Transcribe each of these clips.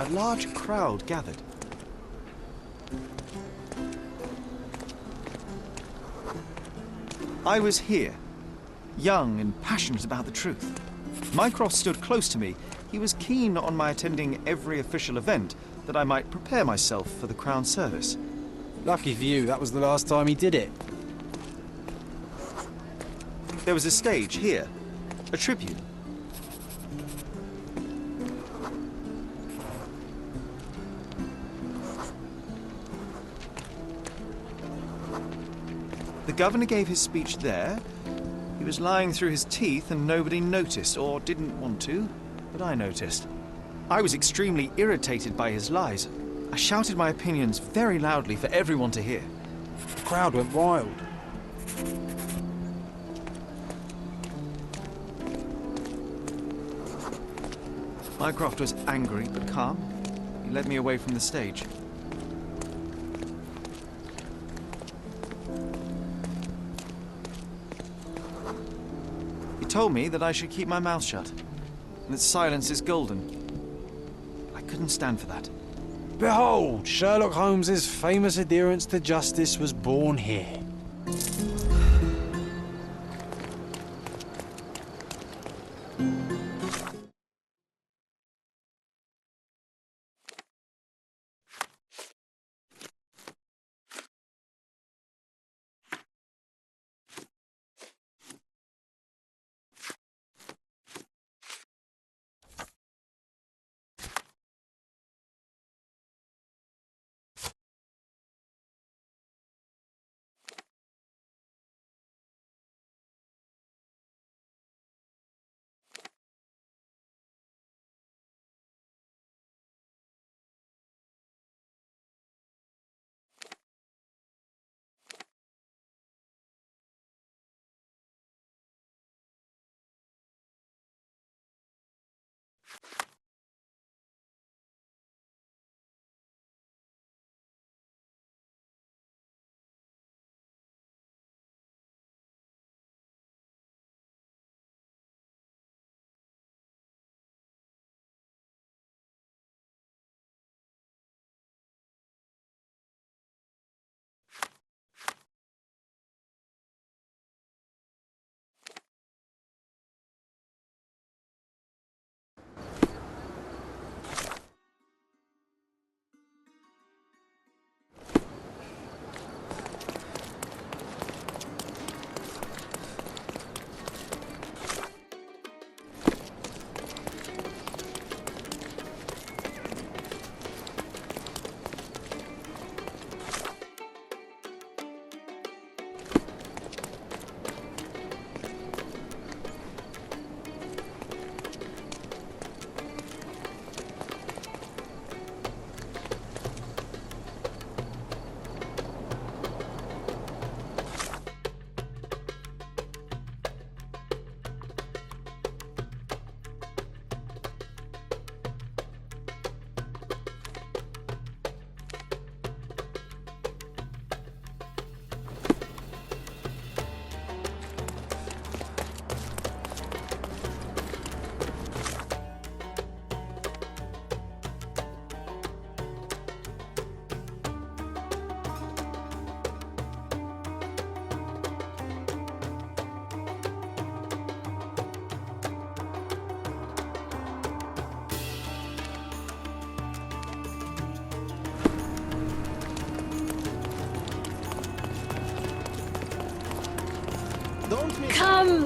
A large crowd gathered. I was here, young and passionate about the truth. Mycroft stood close to me. He was keen on my attending every official event, that I might prepare myself for the Crown service. Lucky for you, that was the last time he did it. There was a stage here, a tribune. The governor gave his speech there. He was lying through his teeth and nobody noticed, or didn't want to, but I noticed. I was extremely irritated by his lies. I shouted my opinions very loudly for everyone to hear. The crowd went wild. Mycroft was angry but calm. He led me away from the stage. He told me that I should keep my mouth shut, and that silence is golden. I couldn't stand for that. Behold, Sherlock Holmes's famous adherence to justice was born here.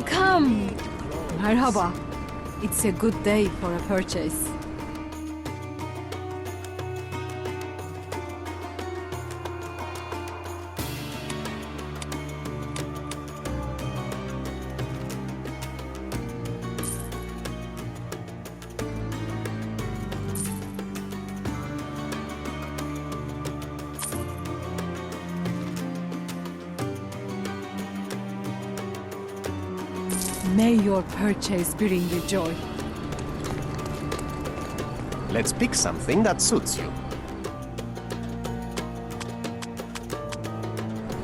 Come! Merhaba. It's a good day for a purchase. May your purchase bring you joy. Let's pick something that suits you.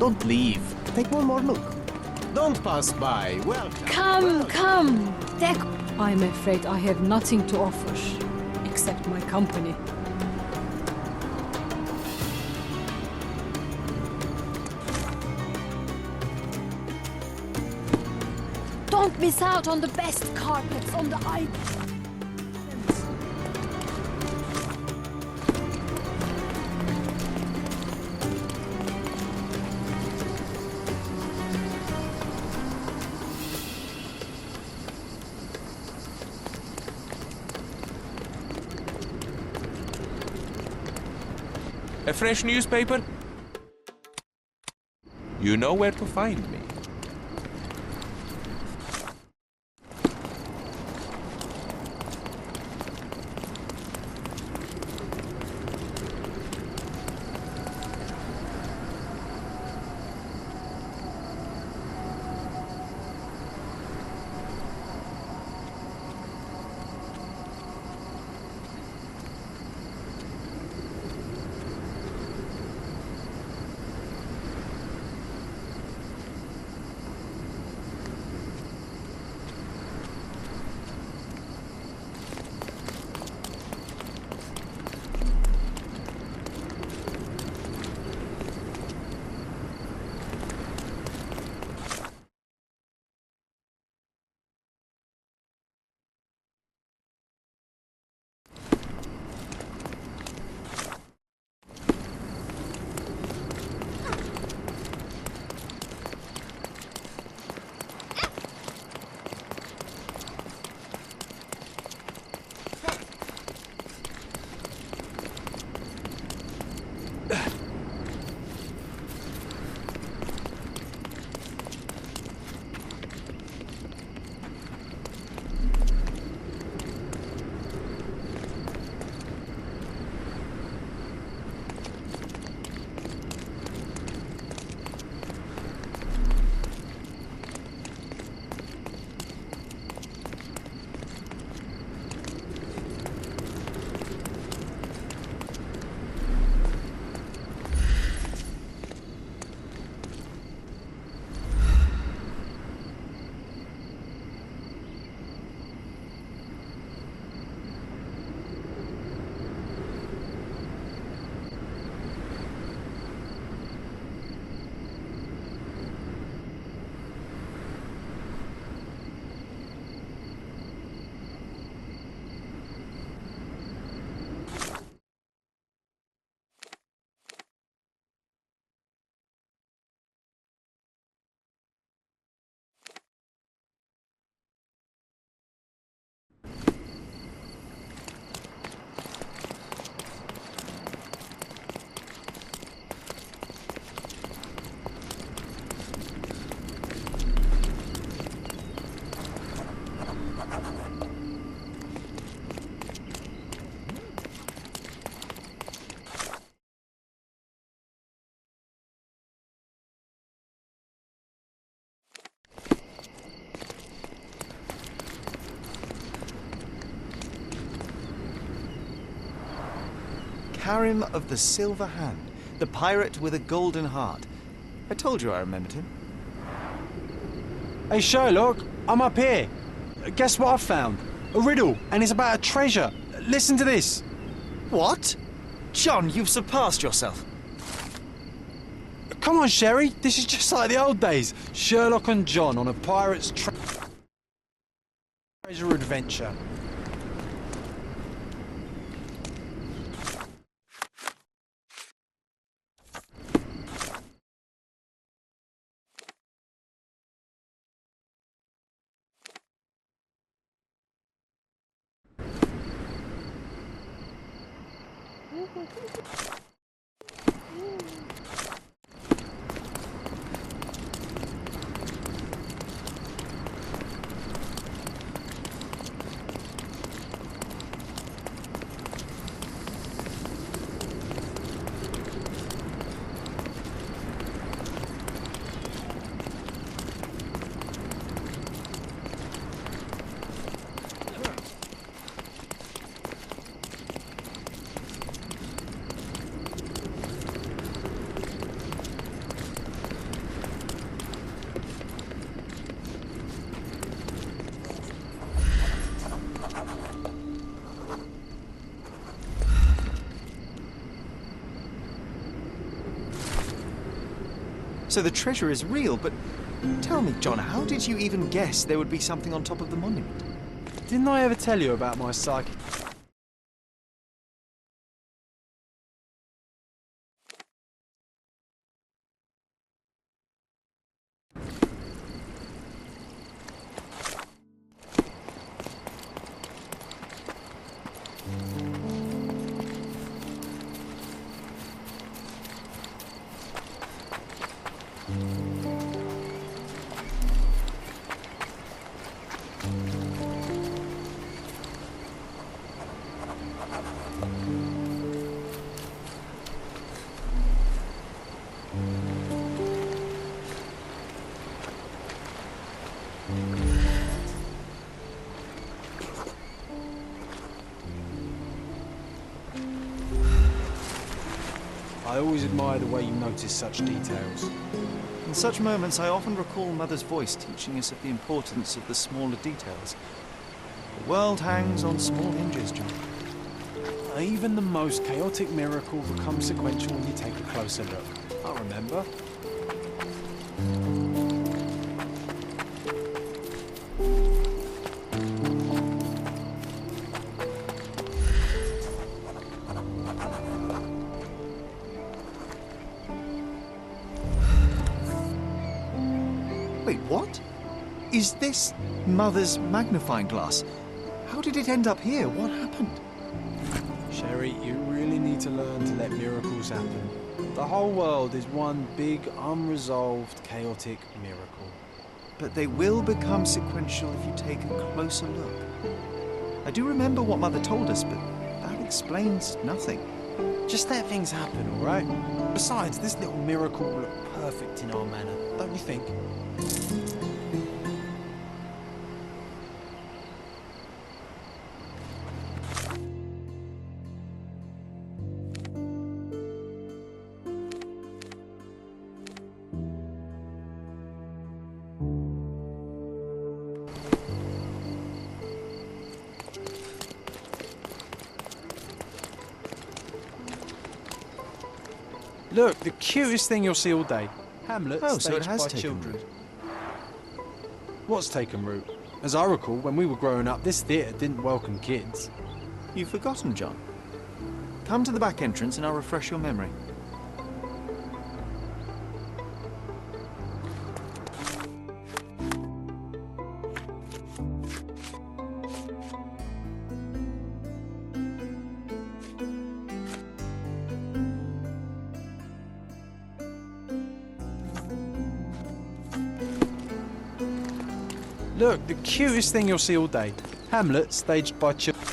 Don't leave. Take one more look. Don't pass by. Welcome. Come! I'm afraid I have nothing to offer, except my company. Don't miss out on the best carpets on the island. A fresh newspaper? You know where to find me. Karim of the Silver Hand, the pirate with a golden heart. I told you I remembered him. Hey Sherlock, I'm up here. Guess what I found? A riddle, and it's about a treasure. Listen to this. What? John, you've surpassed yourself. Come on, Sherry. This is just like the old days. Sherlock and John on a pirate's treasure adventure. So the treasure is real, but tell me, John, how did you even guess there would be something on top of the monument? Didn't I ever tell you about my psychic? I always admire the way you notice such details. In such moments, I often recall Mother's voice teaching us of the importance of the smaller details. The world hangs on small hinges, John. Even the most chaotic miracle becomes sequential when you take a closer look. I remember. Wait, what? Is this Mother's magnifying glass? How did it end up here? What happened? Sherry, you really need to learn to let miracles happen. The whole world is one big, unresolved, chaotic miracle. But they will become sequential if you take a closer look. I do remember what Mother told us, but that explains nothing. Just let things happen, all right? Besides, this little miracle will look perfect in our manner, don't you think? Look, the cutest thing you'll see all day. Hamlet, Oh, so it staged has by taken children. root. What's taken root? As I recall, when we were growing up, this theatre didn't welcome kids. You've forgotten, John. Come to the back entrance and I'll refresh your memory. Look, the cutest thing you'll see all day. Hamlet, staged by children.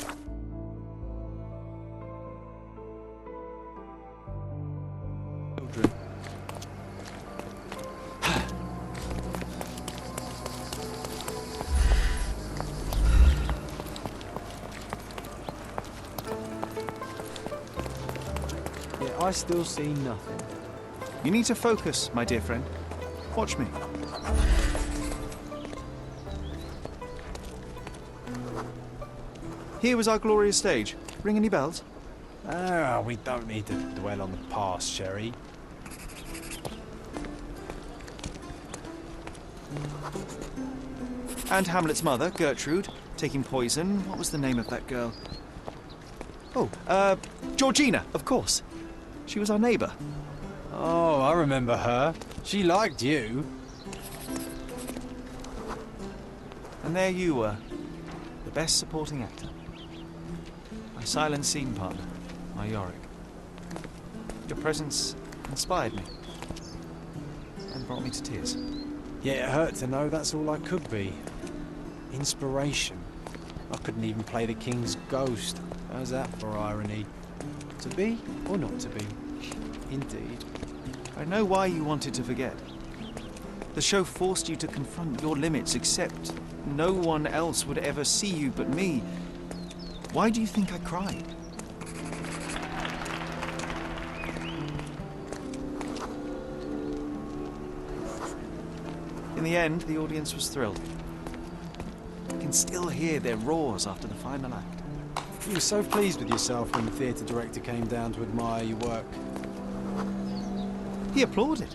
Yet I still see nothing. You need to focus, my dear friend. Watch me. Here was our glorious stage. Ring any bells? Ah, we don't need to dwell on the past, Sherry. And Hamlet's mother, Gertrude, taking poison. What was the name of that girl? Oh, Georgina, of course. She was our neighbour. Oh, I remember her. She liked you. And there you were, the best supporting actor. My silent scene partner, my Yorick. Your presence inspired me and brought me to tears. Yeah, it hurt to know that's all I could be. Inspiration. I couldn't even play the king's ghost. How's that for irony? To be or not to be? Indeed. I know why you wanted to forget. The show forced you to confront your limits, except no one else would ever see you but me. Why do you think I cried? In the end, the audience was thrilled. I can still hear their roars after the final act. You were so pleased with yourself when the theatre director came down to admire your work. He applauded.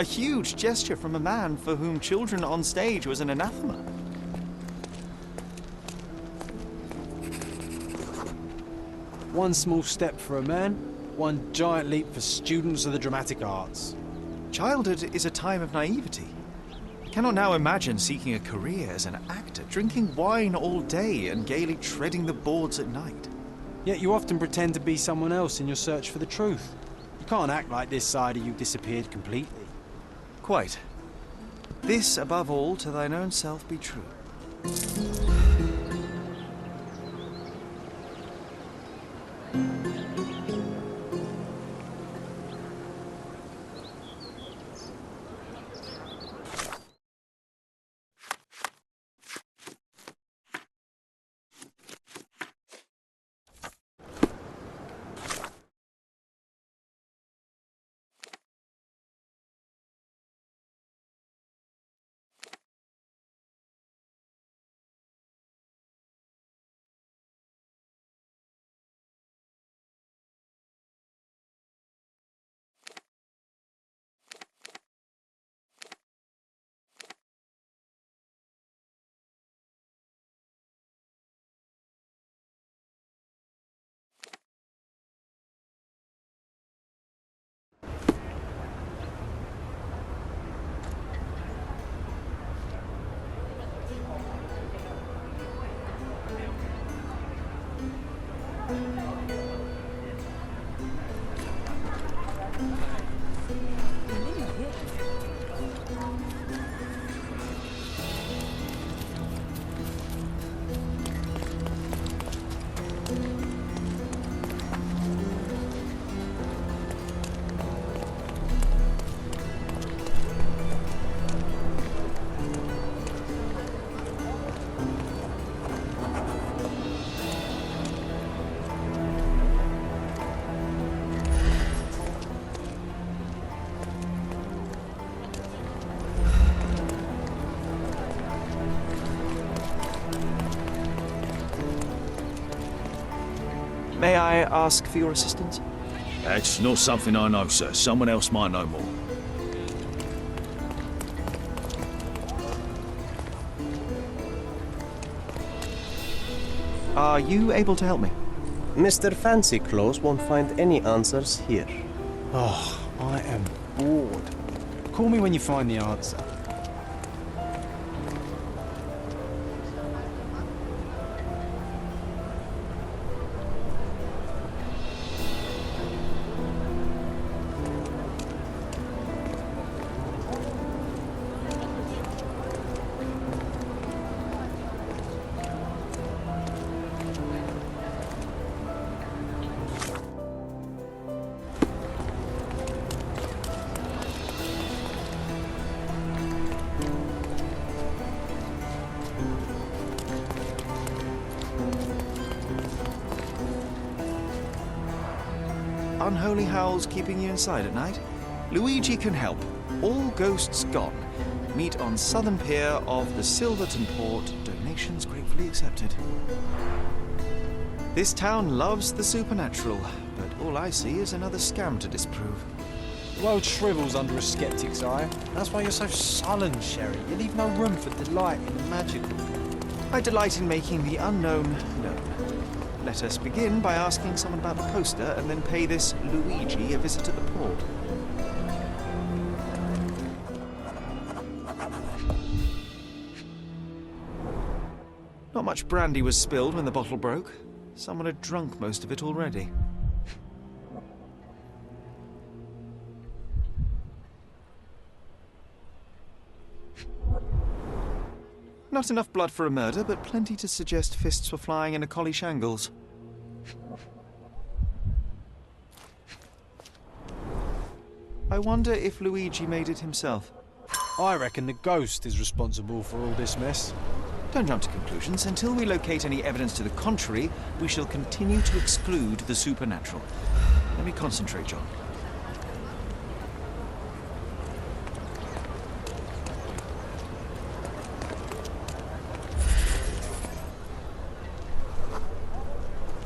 A huge gesture from a man for whom children on stage was an anathema. One small step for a man, one giant leap for students of the dramatic arts. Childhood is a time of naivety. I cannot now imagine seeking a career as an actor, drinking wine all day and gaily treading the boards at night. Yet you often pretend to be someone else in your search for the truth. You can't act like this side of you disappeared completely. Quite. This, above all, to thine own self be true. May I ask for your assistance? That's not something I know, sir. Someone else might know more. Are you able to help me? Mr. Fancy Clothes won't find any answers here. Oh, I am bored. Call me when you find the answer. Unholy howls keeping you inside at night? Luigi can help. All ghosts gone. Meet on southern pier of the Silverton Port. Donations gratefully accepted. This town loves the supernatural, but all I see is another scam to disprove. The world shrivels under a skeptic's eye. That's why you're so sullen, Sherry. You leave no room for delight in the magical. I delight in making the unknown known. Let us begin by asking someone about the poster and then pay this Luigi a visit at the port. Not much brandy was spilled when the bottle broke. Someone had drunk most of it already. Not enough blood for a murder, but plenty to suggest fists were flying in a collie shangles. I wonder if Luigi made it himself. I reckon the ghost is responsible for all this mess. Don't jump to conclusions. Until we locate any evidence to the contrary, we shall continue to exclude the supernatural. Let me concentrate, John.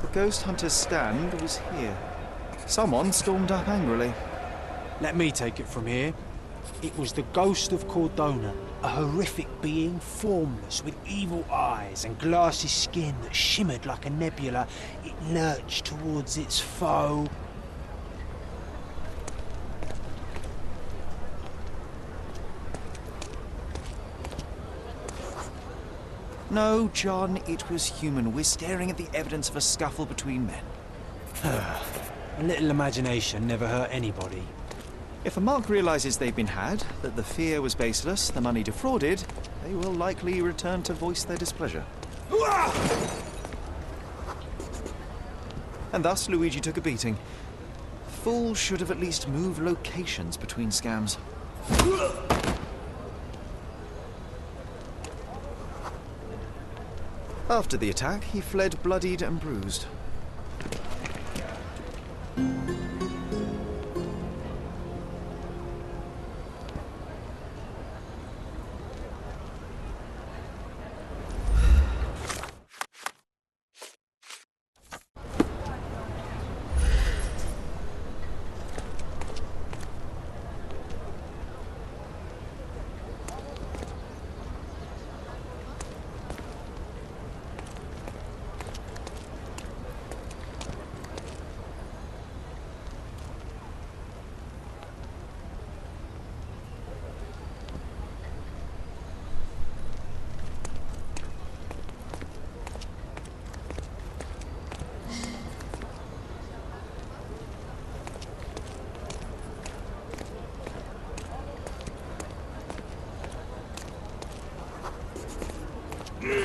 The ghost hunter's stand was here. Someone stormed up angrily. Let me take it from here. It was the ghost of Cordona, a horrific being, formless, with evil eyes and glassy skin that shimmered like a nebula. It lurched towards its foe. No, John, it was human. We're staring at the evidence of a scuffle between men. A little imagination never hurt anybody. If a mark realizes they've been had, that the fear was baseless, the money defrauded, they will likely return to voice their displeasure. And thus, Luigi took a beating. Fools should have at least moved locations between scams. After the attack, he fled bloodied and bruised.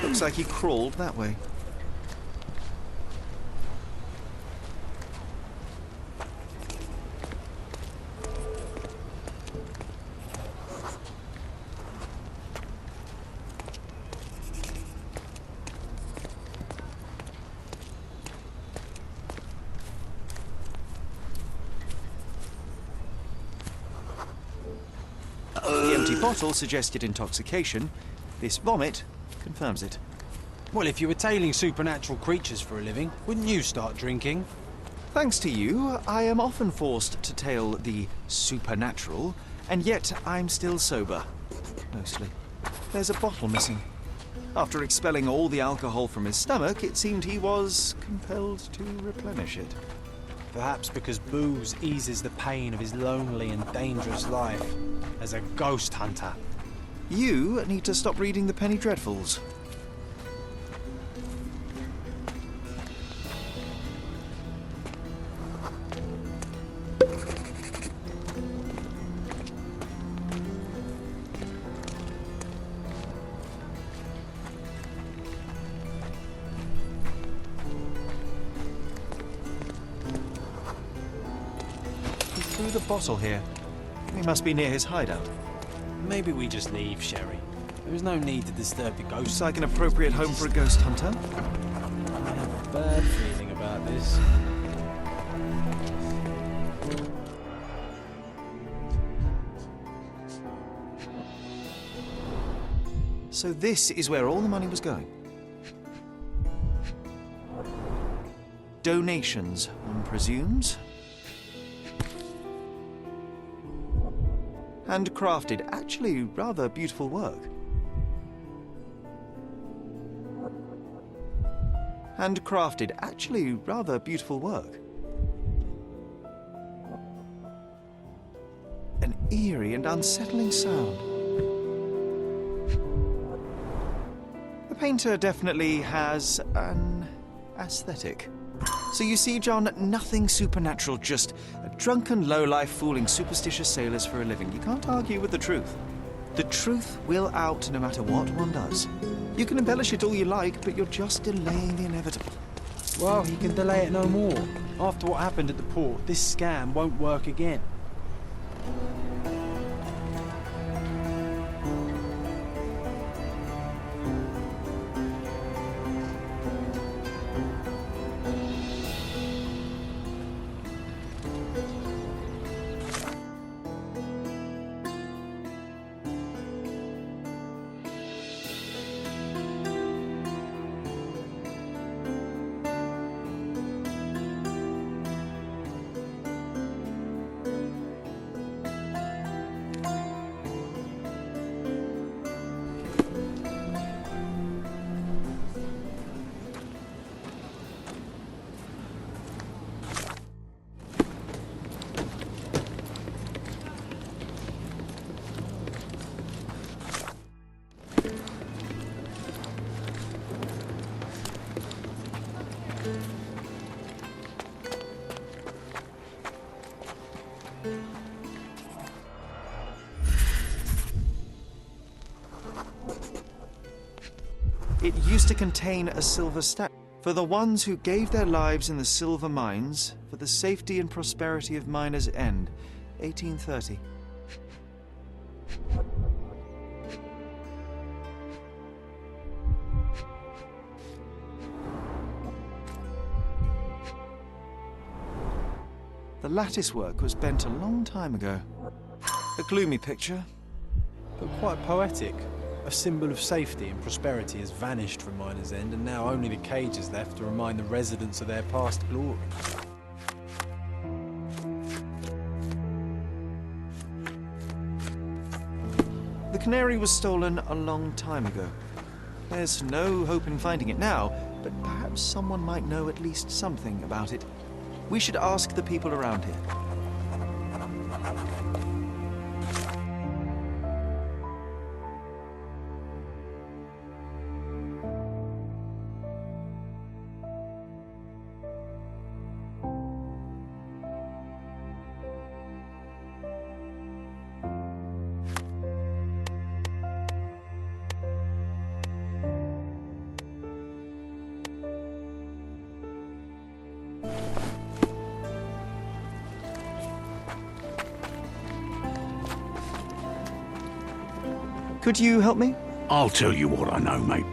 Looks like he crawled that way. The empty bottle suggested intoxication. This vomit confirms it. Well, if you were tailing supernatural creatures for a living, wouldn't you start drinking? Thanks to you, I am often forced to tail the supernatural, and yet I'm still sober. Mostly. There's a bottle missing. After expelling all the alcohol from his stomach, it seemed he was compelled to replenish it. Perhaps because booze eases the pain of his lonely and dangerous life as a ghost hunter. You need to stop reading the Penny Dreadfuls. He threw the bottle here. He must be near his hideout. Maybe we just leave, Sherry. There is no need to disturb the ghost. Looks like an appropriate home for a ghost hunter. I have a bad feeling about this. So this is where all the money was going. Donations, one presumes. Handcrafted, actually rather beautiful work. Handcrafted, actually rather beautiful work. An eerie and unsettling sound. The painter definitely has an aesthetic. So you see, John, nothing supernatural, just a drunken lowlife fooling superstitious sailors for a living. You can't argue with the truth. The truth will out no matter what one does. You can embellish it all you like, but you're just delaying the inevitable. Well, he can delay it no more. After what happened at the port, this scam won't work again. It used to contain a silver statue for the ones who gave their lives in the silver mines for the safety and prosperity of Miners' End, 1830. The lattice work was bent a long time ago. A gloomy picture. But quite poetic. A symbol of safety and prosperity has vanished from Miners' End, and now only the cage is left to remind the residents of their past glory. The canary was stolen a long time ago. There's no hope in finding it now, but perhaps someone might know at least something about it. We should ask the people around here. Could you help me? I'll tell you what I know, mate.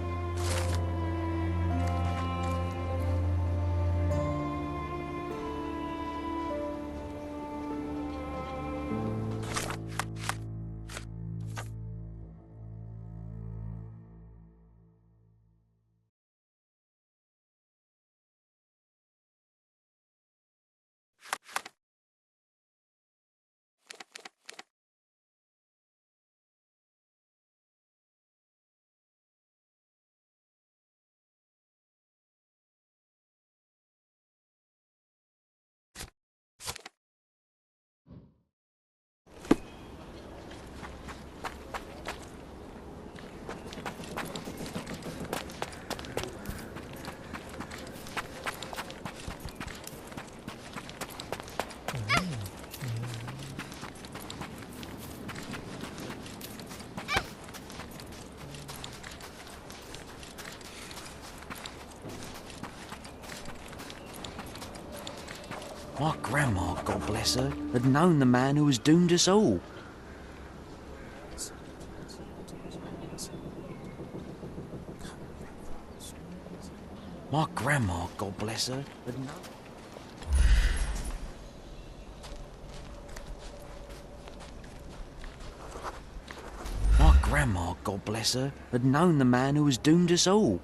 My grandma, God bless her, had known the man who was doomed us all. My grandma, God bless her, had known... My grandma, God bless her, had known the man who was doomed us all.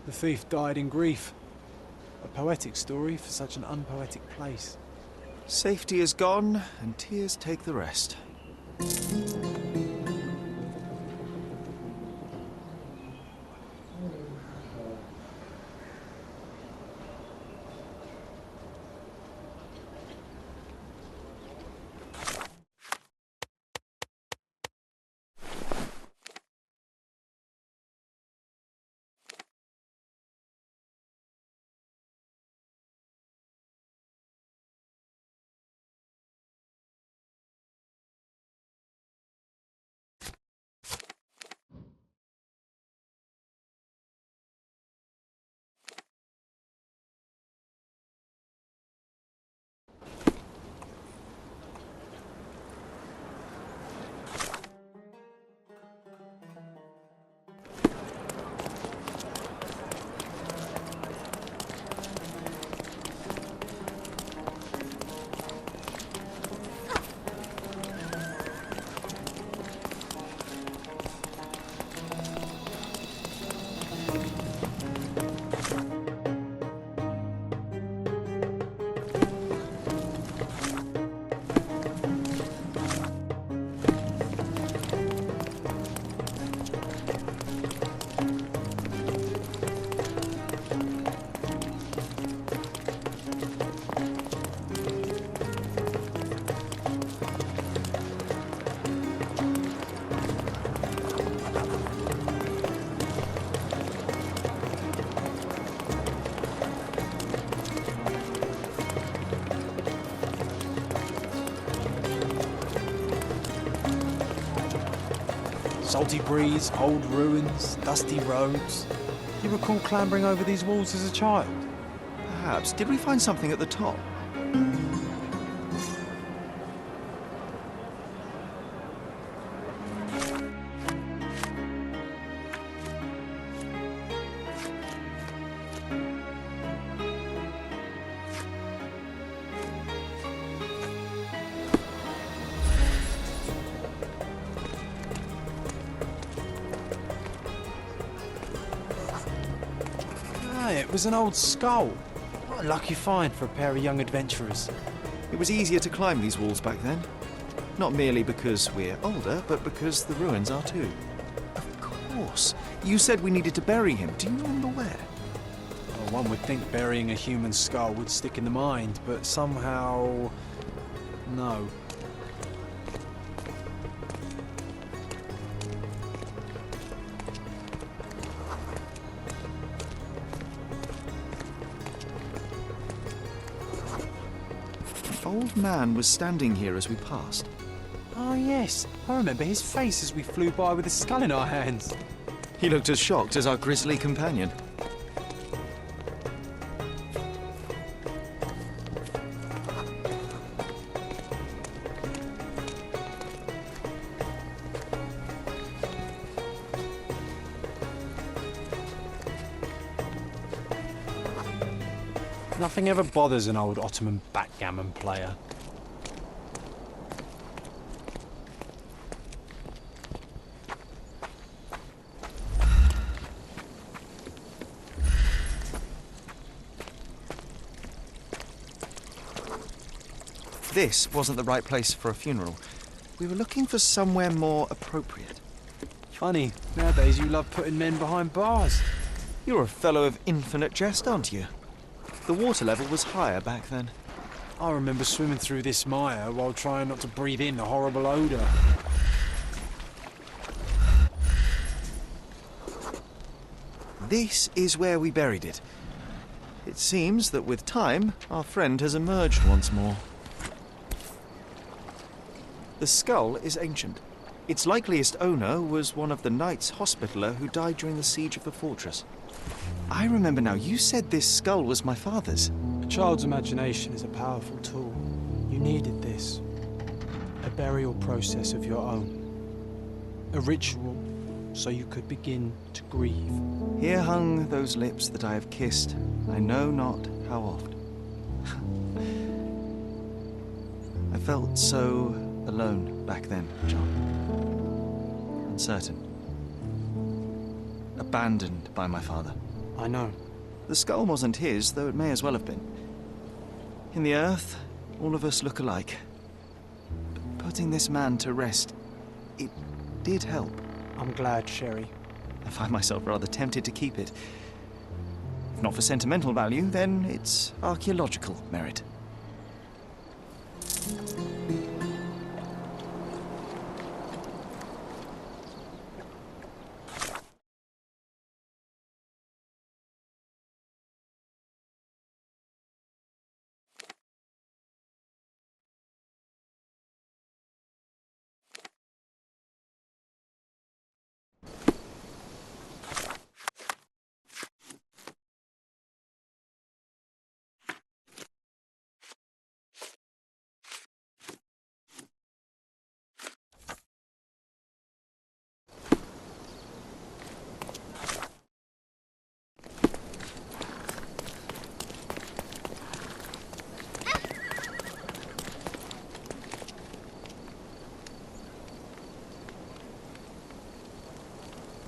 The thief died in grief. A poetic story for such an unpoetic place. Safety is gone, and tears take the rest. Salty breeze, old ruins, dusty roads. Do you recall clambering over these walls as a child? Perhaps. Did we find something at the top? It was an old skull. What a lucky find for a pair of young adventurers. It was easier to climb these walls back then. Not merely because we're older, but because the ruins are too. Of course. You said we needed to bury him. Do you remember where? Well, one would think burying a human skull would stick in the mind, but somehow... no. An old man was standing here as we passed. Oh yes, I remember his face as we flew by with a skull in our hands. He looked as shocked as our grisly companion. Nothing ever bothers an old Ottoman backgammon player. This wasn't the right place for a funeral. We were looking for somewhere more appropriate. Funny, nowadays you love putting men behind bars. You're a fellow of infinite jest, aren't you? The water level was higher back then. I remember swimming through this mire while trying not to breathe in the horrible odour. This is where we buried it. It seems that with time, our friend has emerged once more. The skull is ancient. Its likeliest owner was one of the Knights Hospitaller who died during the siege of the fortress. I remember now, you said this skull was my father's. A child's imagination is a powerful tool. You needed this. A burial process of your own. A ritual so you could begin to grieve. Here hung those lips that I have kissed, I know not how oft. I felt so alone back then, John. Uncertain. Abandoned by my father. I know. The skull wasn't his, though it may as well have been. In the earth, all of us look alike. But putting this man to rest, it did help. I'm glad, Sherry. I find myself rather tempted to keep it. If not for sentimental value, then it's archaeological merit.